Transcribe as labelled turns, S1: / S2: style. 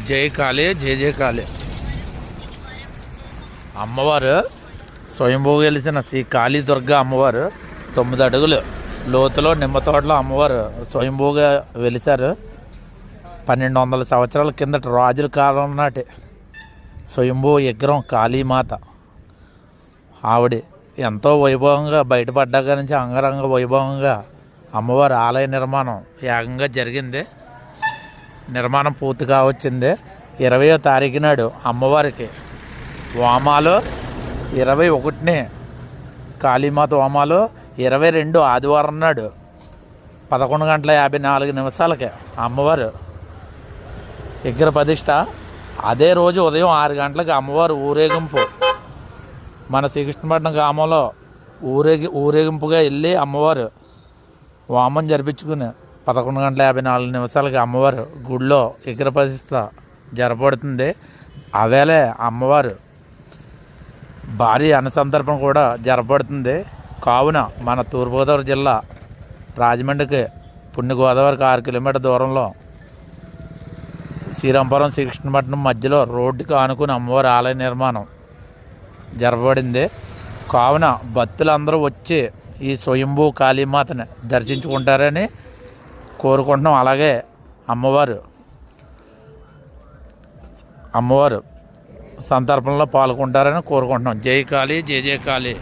S1: జై కాళీ, జై జై కాళీ. అమ్మవారు స్వయంభూగా వెలిసిన శ్రీ కాళీ దుర్గా అమ్మవారు 9 అడుగులు లోతులో నిమ్మ తోటలో అమ్మవారు స్వయంభూగా వెలిశారు. 1200 సంవత్సరాల కిందట రాజుల కాలం నాటి స్వయంభూ విగ్రహం కాళీమాత. ఆవిడ ఎంతో వైభవంగా బయటపడ్డాక నుంచి అంగరంగ వైభవంగా అమ్మవారి ఆలయ నిర్మాణం ఏకంగా జరిగింది. నిర్మాణం పూర్తి కావచ్చింది. 20వ తారీఖు నాడు అమ్మవారికి హోమాలు, 21ని కాళీమాత హోమాలు, 22 ఆదివారం నాడు 11:54 అమ్మవారు విగ్రహ ప్రతిష్ట. అదే రోజు ఉదయం 6 గంటలకు అమ్మవారు ఊరేగింపు మన శ్రీకృష్ణపట్నం గ్రామంలో ఊరేగింపుగా వెళ్ళి అమ్మవారు హోమం జరిపించుకుని 11:54 అమ్మవారు గుడిలో విగ్రహ ప్రతిష్ట జరపబడుతుంది. అవేళే అమ్మవారు భారీ అన్నసంతర్పణ కూడా జరపబడుతుంది. కావున మన తూర్పుగోదావరి జిల్లా రాజమండ్రికి పుణ్యగోదావరికి 6 కిలోమీటర్ దూరంలో శ్రీరాంపురం శ్రీకృష్ణపట్నం మధ్యలో రోడ్డుకి ఆనుకుని అమ్మవారి ఆలయ నిర్మాణం జరపబడింది. కావున భక్తులందరూ వచ్చి ఈ స్వయంభూ కాళీమాతని దర్శించుకుంటారని కోరుకుంటున్నాం. అలాగే అమ్మవారు సంతర్పణలో పాల్గొంటారని కోరుకుంటున్నాం. జై కాళీ, జై జై కాళీ.